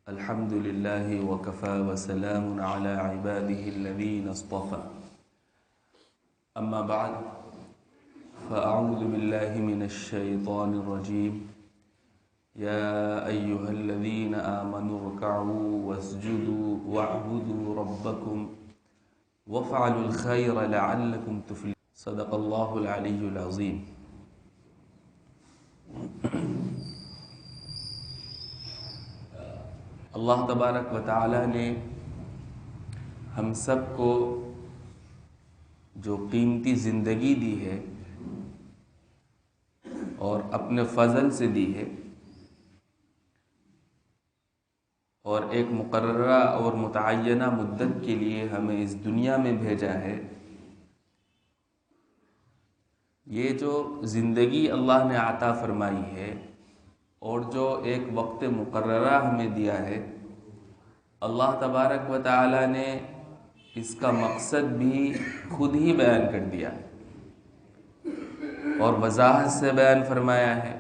الحمد لله وكفى وسلام على عباده الذين اصطفى أما بعد فأعوذ بالله من الشيطان الرجيم يا أيها الذين آمنوا اركعوا واسجدوا واعبدوا ربكم وافعلوا الخير لعلكم تفلحون صدق الله العلي العظيم۔ اللہ تبارک و تعالی نے ہم سب کو جو قیمتی زندگی دی ہے اور اپنے فضل سے دی ہے اور ایک مقررہ اور متعینہ مدت کے لیے ہمیں اس دنیا میں بھیجا ہے، یہ جو زندگی اللہ نے عطا فرمائی ہے اور جو ایک وقت مقررہ ہمیں دیا ہے، اللہ تبارک و تعالی نے اس کا مقصد بھی خود ہی بیان کر دیا اور وضاحت سے بیان فرمایا ہے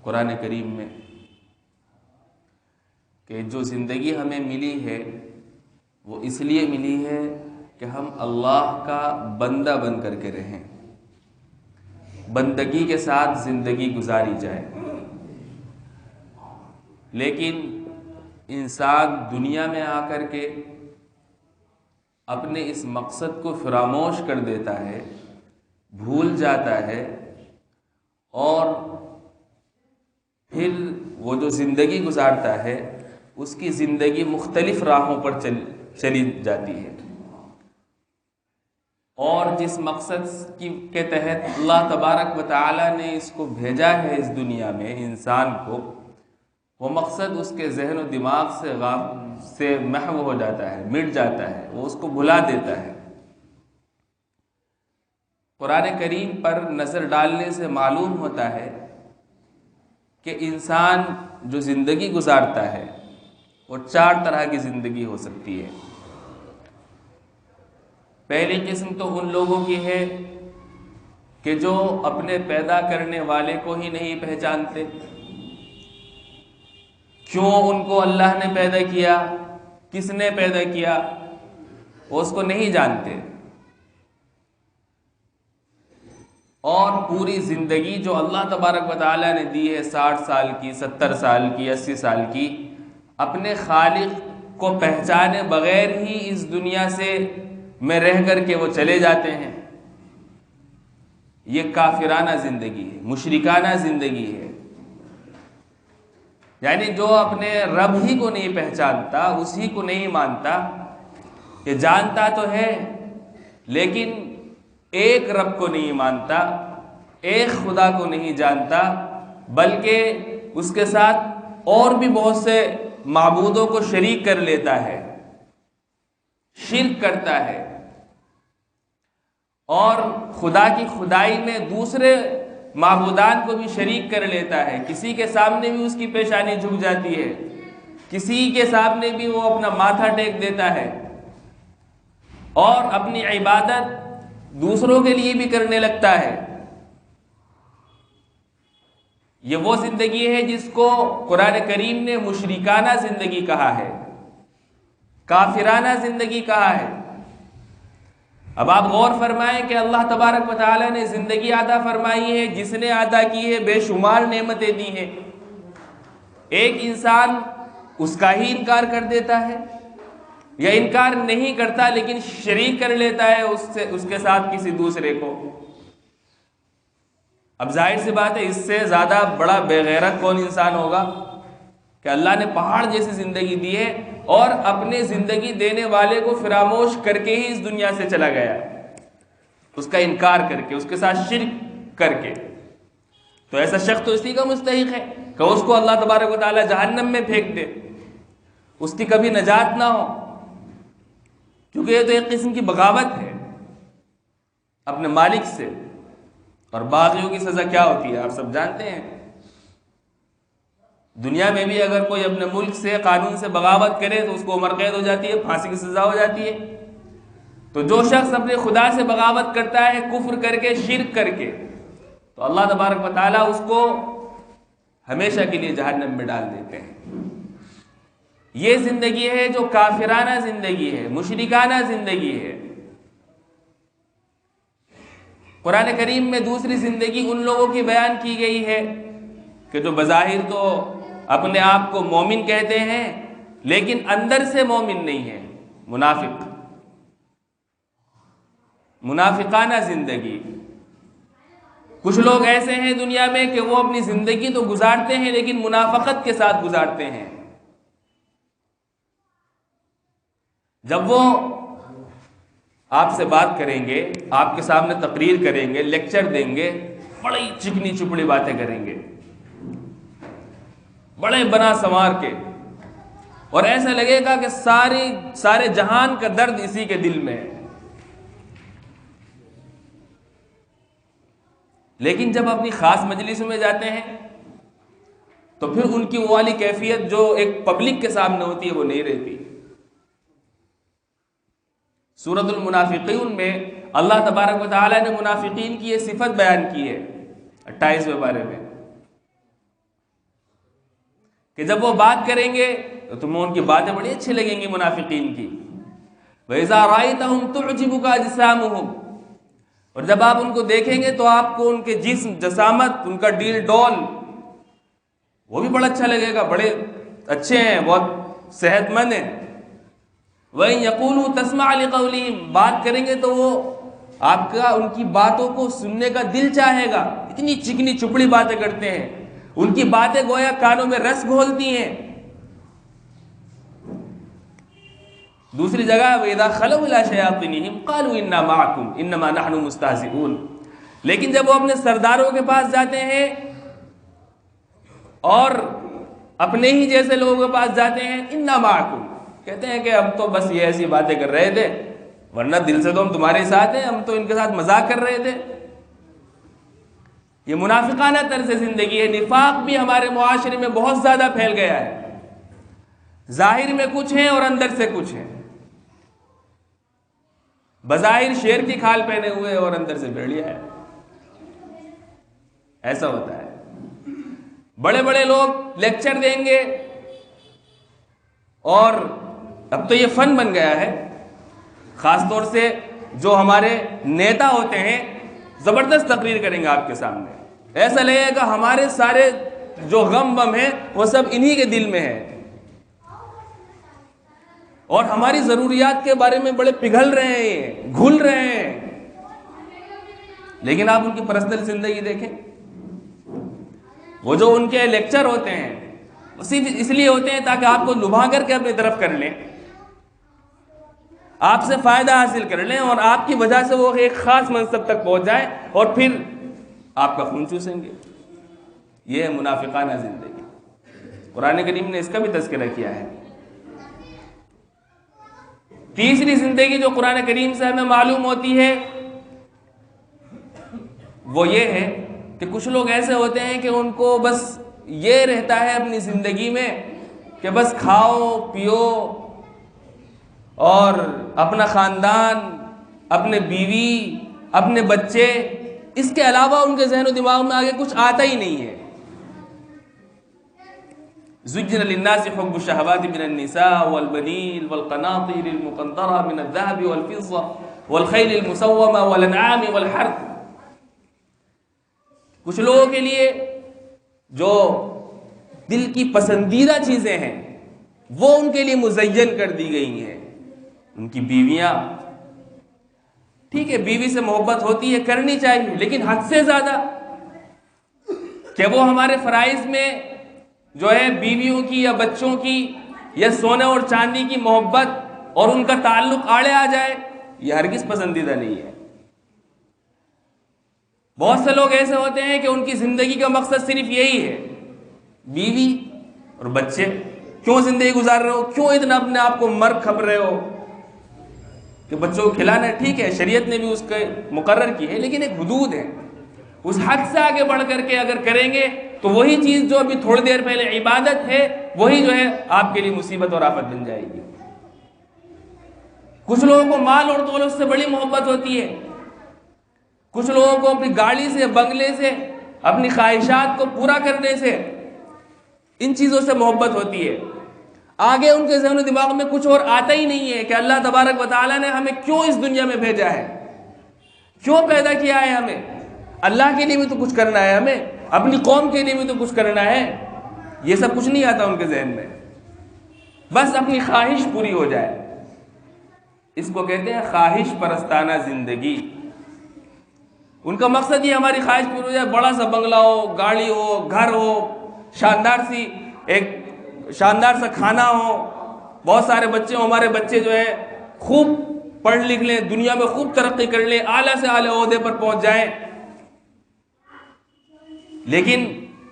قرآن کریم میں کہ جو زندگی ہمیں ملی ہے وہ اس لیے ملی ہے کہ ہم اللہ کا بندہ بن کر کے رہیں، بندگی کے ساتھ زندگی گزاری جائے۔ لیکن انسان دنیا میں آ کر کے اپنے اس مقصد کو فراموش کر دیتا ہے، بھول جاتا ہے، اور پھر وہ جو زندگی گزارتا ہے اس کی زندگی مختلف راہوں پر چلی جاتی ہے، اور جس مقصد کے تحت اللہ تبارک و تعالی نے اس کو بھیجا ہے اس دنیا میں انسان کو، وہ مقصد اس کے ذہن و دماغ سے محو ہو جاتا ہے، مٹ جاتا ہے، وہ اس کو بھلا دیتا ہے۔ قرآن کریم پر نظر ڈالنے سے معلوم ہوتا ہے کہ انسان جو زندگی گزارتا ہے وہ چار طرح کی زندگی ہو سکتی ہے۔ پہلی قسم تو ان لوگوں کی ہے کہ جو اپنے پیدا کرنے والے کو ہی نہیں پہچانتے، کیوں ان کو اللہ نے پیدا کیا، کس نے پیدا کیا، وہ اس کو نہیں جانتے، اور پوری زندگی جو اللہ تبارک و تعالی نے دی ہے 60 سال کی، 70 سال کی، 80 سال کی، اپنے خالق کو پہچانے بغیر ہی اس دنیا میں رہ کر کے وہ چلے جاتے ہیں۔ یہ کافرانہ زندگی ہے، مشرکانہ زندگی ہے، یعنی جو اپنے رب ہی کو نہیں پہچانتا، اسی کو نہیں مانتا، یہ جانتا تو ہے لیکن ایک رب کو نہیں مانتا، ایک خدا کو نہیں جانتا، بلکہ اس کے ساتھ اور بھی بہت سے معبودوں کو شریک کر لیتا ہے، شرک کرتا ہے، اور خدا کی خدائی میں دوسرے معبودان کو بھی شریک کر لیتا ہے، کسی کے سامنے بھی اس کی پیشانی جھک جاتی ہے، کسی کے سامنے بھی وہ اپنا ماتھا ٹیک دیتا ہے، اور اپنی عبادت دوسروں کے لیے بھی کرنے لگتا ہے۔ یہ وہ زندگی ہے جس کو قرآن کریم نے مشرکانہ زندگی کہا ہے، کافرانہ زندگی کہا ہے۔ اب آپ غور فرمائیں کہ اللہ تبارک و تعالی نے زندگی عطا فرمائی ہے، جس نے عطا کی ہے بے شمار نعمتیں دی ہیں، ایک انسان اس کا ہی انکار کر دیتا ہے، یا انکار نہیں کرتا لیکن شریک کر لیتا ہے اس کے ساتھ کسی دوسرے کو۔ اب ظاہر سی بات ہے، اس سے زیادہ بڑا بے غیرت کون انسان ہوگا کہ اللہ نے پہاڑ جیسی زندگی دی ہے اور اپنے زندگی دینے والے کو فراموش کر کے ہی اس دنیا سے چلا گیا، اس کا انکار کر کے، اس کے ساتھ شرک کر کے۔ تو ایسا شخص تو اسی کا مستحق ہے کہ اس کو اللہ تبارک و تعالی جہنم میں پھینک دے، اس کی کبھی نجات نہ ہو، کیونکہ یہ تو ایک قسم کی بغاوت ہے اپنے مالک سے۔ اور باغیوں کی سزا کیا ہوتی ہے آپ سب جانتے ہیں۔ دنیا میں بھی اگر کوئی اپنے ملک سے قانون سے بغاوت کرے تو اس کو عمر قید ہو جاتی ہے، پھانسی کی سزا ہو جاتی ہے۔ تو جو شخص اپنے خدا سے بغاوت کرتا ہے، کفر کر کے، شرک کر کے، تو اللہ تبارک و تعالیٰ اس کو ہمیشہ کے لیے جہنم میں ڈال دیتے ہیں۔ یہ زندگی ہے جو کافرانہ زندگی ہے، مشرکانہ زندگی ہے۔ قرآن کریم میں دوسری زندگی ان لوگوں کی بیان کی گئی ہے کہ جو بظاہر تو اپنے آپ کو مومن کہتے ہیں لیکن اندر سے مومن نہیں ہے، منافق، منافقانہ زندگی۔ کچھ لوگ ایسے ہیں دنیا میں کہ وہ اپنی زندگی تو گزارتے ہیں لیکن منافقت کے ساتھ گزارتے ہیں۔ جب وہ آپ سے بات کریں گے، آپ کے سامنے تقریر کریں گے، لیکچر دیں گے، بڑی چکنی چپڑی باتیں کریں گے، بڑے بنا سنوار کے، اور ایسا لگے گا کہ سارے جہان کا درد اسی کے دل میں ہے۔ لیکن جب اپنی خاص مجلس میں جاتے ہیں تو پھر ان کی وہ والی کیفیت جو ایک پبلک کے سامنے ہوتی ہے وہ نہیں رہتی۔ سورۃ المنافقین میں اللہ تبارک و تعالی نے منافقین کی یہ صفت بیان کی ہے 28ویں پارے میں، کہ جب وہ بات کریں گے تو تمہیں ان کی باتیں بڑی اچھی لگیں گی منافقین کی۔ وَإِذَا رَأَيْتَهُمْ تُعْجِبُكَ أَجْسَامُهُمْ، اور جب آپ ان کو دیکھیں گے تو آپ کو ان کے جسم، جسامت، ان کا ڈیل ڈول وہ بھی بڑا اچھا لگے گا، بڑے اچھے ہیں، بہت صحت مند ہیں۔ وَإِن يَقُولُوا تَسْمَعْ لِقَوْلِهِمْ، بات کریں گے تو وہ آپ کا ان کی باتوں کو سننے کا دل چاہے گا، اتنی چکنی چپڑی باتیں کرتے ہیں، ان کی باتیں گویا کانوں میں رس گھولتی ہیں۔ دوسری جگہ وَإِذَا خَلَوْا إِلَىٰ شَيَاطِينِهِمْ قَالُوا إِنَّا مَعَكُمْ إِنَّمَا نَحْنُ مُسْتَهْزِئُونَ، لیکن جب وہ اپنے سرداروں کے پاس جاتے ہیں اور اپنے ہی جیسے لوگوں کے پاس جاتے ہیں، إِنَّا مَعَكُمْ، کہتے ہیں کہ ہم تو بس یہ ایسی باتیں کر رہے تھے، ورنہ دل سے تو ہم تمہارے ساتھ ہیں، ہم تو ان کے ساتھ مذاق کر رہے تھے۔ یہ منافقانہ طرز زندگی ہے۔ نفاق بھی ہمارے معاشرے میں بہت زیادہ پھیل گیا ہے، ظاہر میں کچھ ہیں اور اندر سے کچھ ہیں، بظاہر شیر کی کھال پہنے ہوئے اور اندر سے بھیڑیا ہے، ایسا ہوتا ہے۔ بڑے بڑے لوگ لیکچر دیں گے، اور اب تو یہ فن بن گیا ہے، خاص طور سے جو ہمارے نیتا ہوتے ہیں زبردست تقریر کریں گے آپ کے سامنے، ایسا لگے گا ہمارے سارے جو غم بم ہیں وہ سب انہی کے دل میں ہے، اور ہماری ضروریات کے بارے میں بڑے پگھل رہے ہیں، گھل رہے ہیں۔ لیکن آپ ان کی پرسنل زندگی دیکھیں، وہ جو ان کے لیکچر ہوتے ہیں وہ صرف اس لیے ہوتے ہیں تاکہ آپ کو لبھا کر کے اپنی طرف کر لیں، آپ سے فائدہ حاصل کر لیں، اور آپ کی وجہ سے وہ ایک خاص منصب تک پہنچ جائیں اور پھر آپ کا خون چوسیں گے۔ یہ ہے منافقانہ زندگی۔ قرآن کریم نے اس کا بھی تذکرہ کیا ہے۔ تیسری زندگی جو قرآن کریم سے ہمیں معلوم ہوتی ہے وہ یہ ہے کہ کچھ لوگ ایسے ہوتے ہیں کہ ان کو بس یہ رہتا ہے اپنی زندگی میں کہ بس کھاؤ پیو اور اپنا خاندان، اپنے بیوی، اپنے بچے، اس کے علاوہ ان کے ذہن و دماغ میں آگے کچھ آتا ہی نہیں ہے۔ زُجِّنَ لِلنَّاسِ حُبُّ الشَّهَوَاتِ مِنَ النِّسَاءِ وَالْبَنِينَ وَالْقَنَاطِيرِ الْمُقَنطَرَةِ مِنَ الذَّهَبِ وَالْفِضَّةِ وَالْخَيْلِ الْمُسَوَّمَةِ وَالْأَنْعَامِ وَالْحَرْثِ، کچھ لوگوں کے لیے جو دل کی پسندیدہ چیزیں ہیں وہ ان کے لیے مزین کر دی گئی ہیں۔ ان کی بیویاں، ٹھیک ہے بیوی سے محبت ہوتی ہے، کرنی چاہیے، لیکن حد سے زیادہ کہ وہ ہمارے فرائض میں جو ہے بیویوں کی یا بچوں کی یا سونے اور چاندی کی محبت اور ان کا تعلق آڑے آ جائے، یہ ہرگز پسندیدہ نہیں ہے۔ بہت سے لوگ ایسے ہوتے ہیں کہ ان کی زندگی کا مقصد صرف یہی ہے، بیوی اور بچے۔ کیوں زندگی گزار رہے ہو؟ کیوں اتنا اپنے آپ کو مر کھپ رہے ہو کہ بچوں کو کھلانا ہے؟ ٹھیک ہے شریعت نے بھی اس کے مقرر کی ہے، لیکن ایک حدود ہے، اس حد سے آگے بڑھ کر کے اگر کریں گے تو وہی چیز جو ابھی تھوڑی دیر پہلے عبادت ہے وہی جو ہے آپ کے لیے مصیبت اور آفت بن جائے گی۔ کچھ لوگوں کو مال اور دولت سے بڑی محبت ہوتی ہے، کچھ لوگوں کو اپنی گاڑی سے، بنگلے سے، اپنی خواہشات کو پورا کرنے سے، ان چیزوں سے محبت ہوتی ہے۔ آگے ان کے ذہن و دماغ میں کچھ اور آتا ہی نہیں ہے کہ اللہ تبارک و تعالیٰ نے ہمیں کیوں اس دنیا میں بھیجا ہے، کیوں پیدا کیا ہے ہمیں۔ اللہ کے لیے بھی تو کچھ کرنا ہے ہمیں، اپنی قوم کے لیے بھی تو کچھ کرنا ہے۔ یہ سب کچھ نہیں آتا ان کے ذہن میں، بس اپنی خواہش پوری ہو جائے۔ اس کو کہتے ہیں خواہش پرستانہ زندگی۔ ان کا مقصد یہ ہماری خواہش پوری ہو جائے، بڑا سا بنگلہ ہو، گاڑی ہو، گھر ہو، شاندار سا کھانا ہو، بہت سارے بچے ہوں، ہمارے بچے جو ہے خوب پڑھ لکھ لیں، دنیا میں خوب ترقی کر لیں، اعلیٰ سے اعلیٰ عہدے پر پہنچ جائیں، لیکن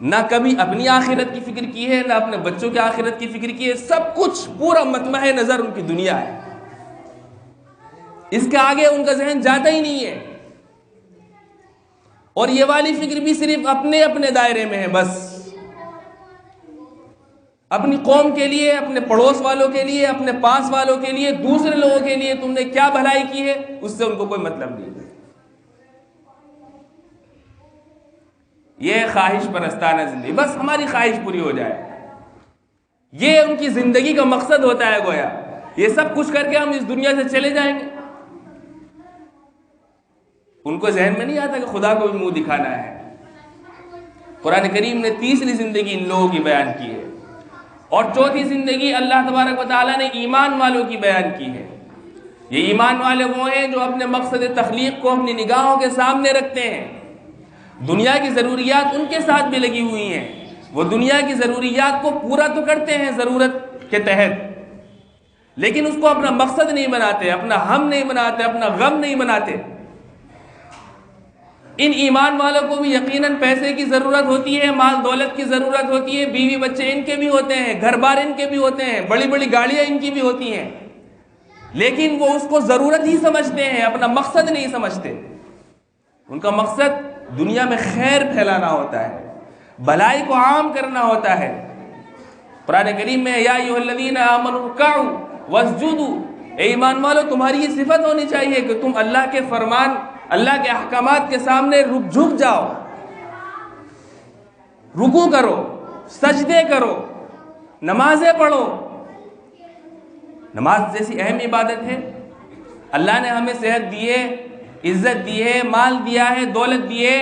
نہ کبھی اپنی آخرت کی فکر کی ہے، نہ اپنے بچوں کی آخرت کی فکر کی ہے۔ سب کچھ پورا مطمع نظر ان کی دنیا ہے، اس کے آگے ان کا ذہن جاتا ہی نہیں ہے، اور یہ والی فکر بھی صرف اپنے دائرے میں ہے۔ بس اپنی قوم کے لیے، اپنے پڑوس والوں کے لیے، اپنے پاس والوں کے لیے، دوسرے لوگوں کے لیے تم نے کیا بھلائی کی ہے، اس سے ان کو کوئی مطلب نہیں۔ یہ خواہش پرستانہ زندگی، بس ہماری خواہش پوری ہو جائے، یہ ان کی زندگی کا مقصد ہوتا ہے۔ گویا یہ سب کچھ کر کے ہم اس دنیا سے چلے جائیں گے۔ ان کو ذہن میں نہیں آتا کہ خدا کو بھی منہ دکھانا ہے۔ قرآن کریم نے تیسری زندگی ان لوگوں کی بیان کی ہے، اور چوتھی زندگی اللہ تبارک و تعالیٰ نے ایمان والوں کی بیان کی ہے۔ یہ ایمان والے وہ ہیں جو اپنے مقصد تخلیق کو اپنی نگاہوں کے سامنے رکھتے ہیں۔ دنیا کی ضروریات ان کے ساتھ بھی لگی ہوئی ہیں، وہ دنیا کی ضروریات کو پورا تو کرتے ہیں ضرورت کے تحت، لیکن اس کو اپنا مقصد نہیں بناتے، اپنا ہم نہیں بناتے، اپنا غم نہیں بناتے۔ ان ایمان والوں کو بھی یقیناً پیسے کی ضرورت ہوتی ہے، مال دولت کی ضرورت ہوتی ہے، بیوی بچے ان کے بھی ہوتے ہیں، گھر بار ان کے بھی ہوتے ہیں، بڑی بڑی گاڑیاں ان کی بھی ہوتی ہیں، لیکن وہ اس کو ضرورت ہی سمجھتے ہیں، اپنا مقصد نہیں سمجھتے۔ ان کا مقصد دنیا میں خیر پھیلانا ہوتا ہے، بھلائی کو عام کرنا ہوتا ہے۔ قرآن کریم میں یا ایھا الذین آمنوا ارکعوا واسجدوا، اے ایمان والو تمہاری یہ صفت ہونی چاہیے کہ تم اللہ کے فرمان، اللہ کے احکامات کے سامنے جھک جاؤ، رکوع کرو، سجدے کرو، نمازیں پڑھو۔ نماز جیسی اہم عبادت ہے، اللہ نے ہمیں صحت دی ہے، عزت دی ہے، مال دیا ہے، دولت دی ہے،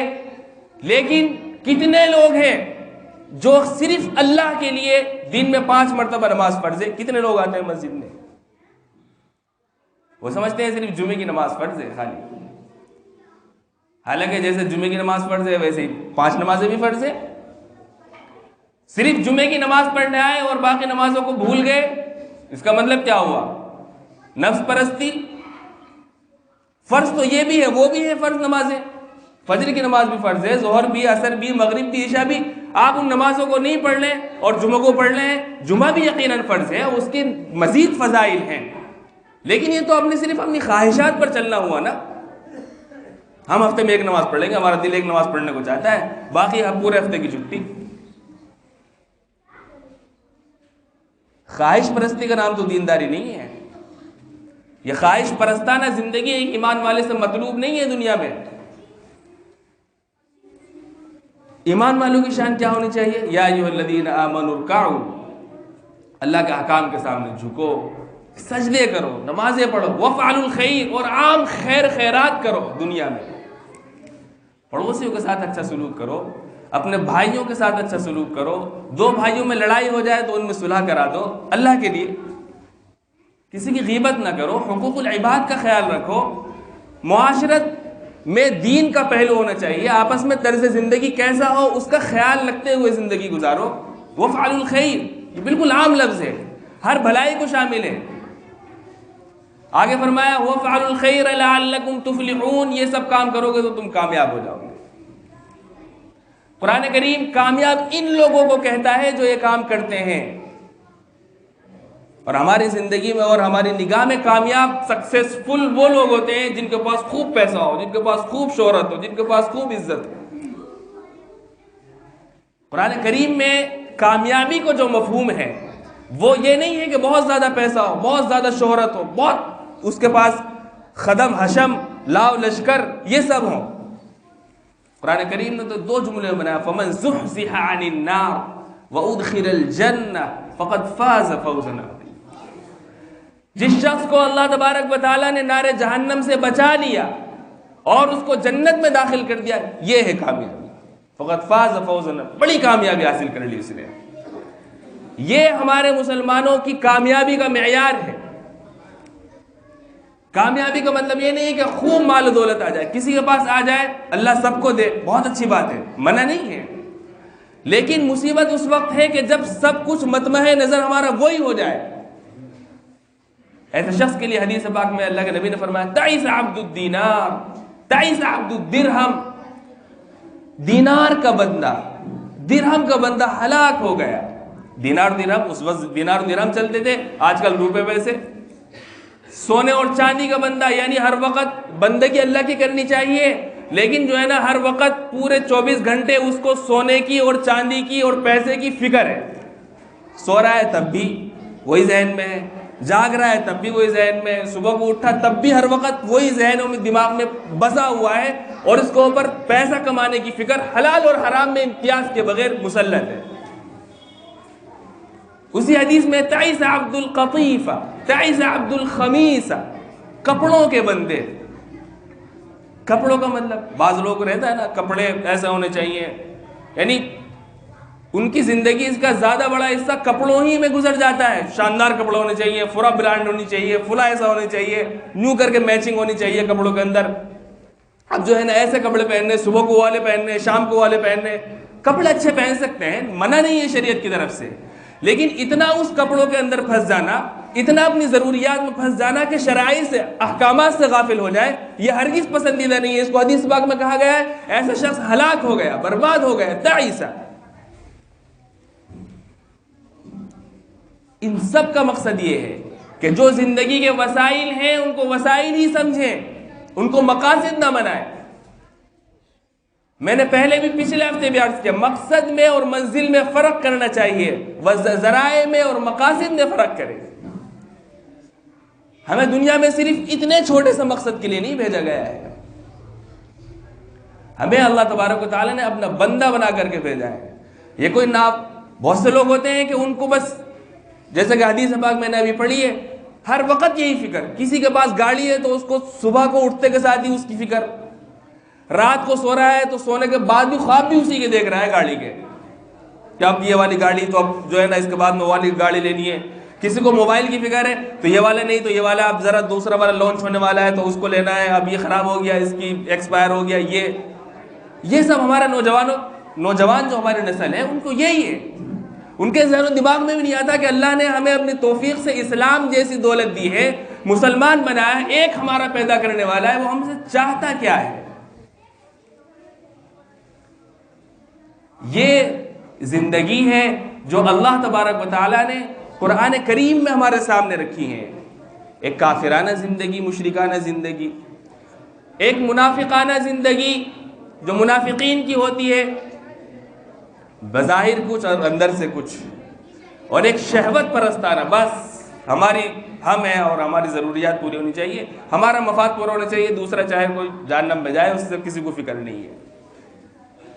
لیکن کتنے لوگ ہیں جو صرف اللہ کے لیے دن میں 5 مرتبہ نماز فرض ہے؟ کتنے لوگ آتے ہیں مسجد میں؟ وہ سمجھتے ہیں صرف جمعے کی نماز فرض ہے خالی، حالانکہ جیسے جمعے کی نماز فرض ہے ویسے ہی 5 نمازیں بھی فرض ہے۔ صرف جمعے کی نماز پڑھنے آئے اور باقی نمازوں کو بھول گئے، اس کا مطلب کیا ہوا؟ نفس پرستی۔ فرض تو یہ بھی ہے، وہ بھی ہے فرض نمازیں، فجر کی نماز بھی فرض ہے، ظہر بھی، عصر بھی، مغرب بھی، عشاء بھی۔ آپ ان نمازوں کو نہیں پڑھ لیں اور جمعہ کو پڑھ لیں، جمعہ بھی یقیناً فرض ہے، اس کے مزید فضائل ہیں، لیکن یہ تو اپنے صرف اپنی خواہشات پر چلنا ہوا نا۔ ہم ہفتے میں 1 نماز پڑھ لیں گے، ہمارا دل 1 نماز پڑھنے کو چاہتا ہے، باقی ہم پورے ہفتے کی چھٹی۔ خواہش پرستی کا نام تو دینداری نہیں ہے، یہ خواہش پرستانہ زندگی ایک ایمان والے سے مطلوب نہیں ہے دنیا میں۔ ایمان والوں کی شان کیا ہونی چاہیے؟ یا ایھا الذین آمنوا ارکعوا، اللہ کے احکام کے سامنے جھکو، سجدے کرو، نمازیں پڑھو، وافعلوا الخیر، اور عام خیر خیرات کرو دنیا میں۔ پڑوسیوں کے ساتھ اچھا سلوک کرو، اپنے بھائیوں کے ساتھ اچھا سلوک کرو، 2 بھائیوں میں لڑائی ہو جائے تو ان میں صلح کرا دو اللہ کے لیے، کسی کی غیبت نہ کرو، حقوق العباد کا خیال رکھو۔ معاشرت میں دین کا پہلو ہونا چاہیے، آپس میں طرز زندگی کیسا ہو اس کا خیال رکھتے ہوئے زندگی گزارو۔ وافعلوا الخیر، یہ بالکل عام لفظ ہے، ہر بھلائی کو شامل ہے۔ آگے فرمایا وافعلوا الخیر لعلکم تفلحون، یہ سب کام کرو گے تو تم کامیاب ہو جاؤ گے۔ قرآن کریم کامیاب ان لوگوں کو کہتا ہے جو یہ کام کرتے ہیں، اور ہماری زندگی میں اور ہماری نگاہ میں کامیاب سکسیسفل وہ لوگ ہوتے ہیں جن کے پاس خوب پیسہ ہو، جن کے پاس خوب شہرت ہو، جن کے پاس خوب عزت ہو۔ قرآن کریم میں کامیابی کو جو مفہوم ہے وہ یہ نہیں ہے کہ بہت زیادہ پیسہ ہو، بہت زیادہ شہرت ہو، بہت اس کے پاس خدم حشم لاؤ لشکر یہ سب ہوں۔ قرآن کریم نے تو 2 جملے بنایا، فمن زحزح عن النار وَأُدْخِلَ الْجَنَّةَ فَقَدْ فَازَ فَوْزًا عَظِيمًا۔ جس شخص کو اللہ تبارک و تعالیٰ نے نار جہنم سے بچا لیا اور اس کو جنت میں داخل کر دیا، یہ ہے کامیابی۔ فَقَدْ فَازَ فَوْزًا عَظِيمًا، بڑی کامیابی حاصل کر لی اس نے۔ یہ ہمارے مسلمانوں کی کامیابی کا معیار ہے۔ کامیابی کا مطلب یہ نہیں ہے کہ خوب مال و دولت آ جائے، کسی کے پاس آ جائے اللہ سب کو دے، بہت اچھی بات ہے، منع نہیں ہے، لیکن مصیبت اس وقت ہے کہ جب سب کچھ مطمع نظر ہمارا وہی ہو جائے۔ ایسے شخص کے لیے حدیث پاک میں اللہ کے نبی نے فرمایا تعیس عبد الدینار تعیس عبد الدرہم، دینار کا بندہ، درہم کا بندہ ہلاک ہو گیا۔ دینار درہم، اس وقت دینار درہم چلتے تھے، آج کل روپے پیسے۔ سونے اور چاندی کا بندہ، یعنی ہر وقت بندگی اللہ کی کرنی چاہیے، لیکن جو ہے نا ہر وقت پورے 24 گھنٹے اس کو سونے کی اور چاندی کی اور پیسے کی فکر ہے۔ سو رہا ہے تب بھی وہی ذہن میں ہے، جاگ رہا ہے تب بھی وہی ذہن میں ہے، صبح کو اٹھا تب بھی ہر وقت وہی ذہنوں میں دماغ میں بسا ہوا ہے، اور اس کے اوپر پیسہ کمانے کی فکر حلال اور حرام میں امتیاز کے بغیر مسلط ہے۔ اسی حدیث میں تعیس عبد القطیفہ تعیس عبد الخمیسہ، کپڑوں کے بندے۔ کپڑوں کا مطلب بعض لوگ کو رہتا ہے نا کپڑے ایسے ہونے چاہیے، یعنی ان کی زندگی اس کا زیادہ بڑا حصہ کپڑوں ہی میں گزر جاتا ہے۔ شاندار کپڑے ہونے چاہیے، فلا برانڈ ہونی چاہیے، فلا ایسا ہونے چاہیے، نیو کر کے میچنگ ہونی چاہیے کپڑوں کے اندر۔ اب جو ہے نا ایسے کپڑے پہننے، صبح کو والے پہننے، شام کو والے پہننے۔ کپڑے اچھے پہن سکتے ہیں، منع نہیں ہے شریعت کی طرف سے، لیکن اتنا اس کپڑوں کے اندر پھنس جانا، اتنا اپنی ضروریات میں پھنس جانا کہ شرائع سے، احکامات سے غافل ہو جائے، یہ ہرگز پسندیدہ نہیں ہے۔ اس کو حدیث پاک میں کہا گیا ہے ایسا شخص ہلاک ہو گیا، برباد ہو گیا، تعیسہ۔ ان سب کا مقصد یہ ہے کہ جو زندگی کے وسائل ہیں ان کو وسائل ہی سمجھیں، ان کو مقاصد نہ بنائیں۔ میں نے پہلے بھی پچھلے ہفتے بھی عرض کیا، مقصد میں اور منزل میں فرق کرنا چاہیے، ذرائع میں اور مقاصد میں فرق کریں۔ ہمیں دنیا میں صرف اتنے چھوٹے سے مقصد کے لیے نہیں بھیجا گیا ہے، ہمیں اللہ تبارک و تعالیٰ نے اپنا بندہ بنا کر کے بھیجا ہے۔ یہ کوئی بہت سے لوگ ہوتے ہیں کہ ان کو بس، جیسے کہ حدیث پاک میں نے ابھی پڑھی ہے، ہر وقت یہی فکر، کسی کے پاس گاڑی ہے تو اس کو صبح کو اٹھتے کے ساتھ ہی اس کی فکر، رات کو سو رہا ہے تو سونے کے بعد بھی خواب بھی اسی کے دیکھ رہا ہے گاڑی کے، کہ اب یہ والی گاڑی تو اب جو ہے نا اس کے بعد میں والی گاڑی لینی ہے۔ کسی کو موبائل کی فکر ہے تو یہ والا نہیں تو یہ والا اب ذرا دوسرا والا لانچ ہونے والا ہے تو اس کو لینا ہے، اب یہ خراب ہو گیا، اس کی ایکسپائر ہو گیا۔ یہ سب ہمارا نوجوان جو ہماری نسل ہے ان کو یہی ہے، ان کے ذہن و دماغ میں بھی نہیں آتا کہ اللہ نے ہمیں اپنی توفیق سے اسلام جیسی دولت دی ہے، مسلمان بنایا ہے، ایک ہمارا پیدا کرنے والا ہے، وہ ہم سے چاہتا کیا ہے۔ یہ زندگی ہے جو اللہ تبارک و تعالیٰ نے قرآن کریم میں ہمارے سامنے رکھی ہیں۔ ایک کافرانہ زندگی، مشرکانہ زندگی، ایک منافقانہ زندگی جو منافقین کی ہوتی ہے، بظاہر کچھ اور اندر سے کچھ، اور ایک شہوت پرستانہ، بس ہم ہیں اور ہماری ضروریات پوری ہونی چاہیے، ہمارا مفاد پورا ہونا چاہیے، دوسرا چاہے کوئی جہنم میں جائے اس سے کسی کو فکر نہیں ہے۔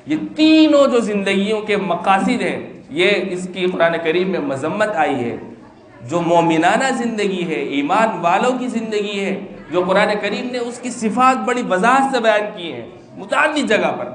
یہ تینوں جو زندگیوں کے مقاصد ہیں، یہ اس کی قرآن کریم میں مذمت آئی ہے۔ جو مومنانہ زندگی ہے، ایمان والوں کی زندگی ہے، جو قرآن کریم نے اس کی صفات بڑی وضاحت سے بیان کی ہیں متعدد جگہ پر،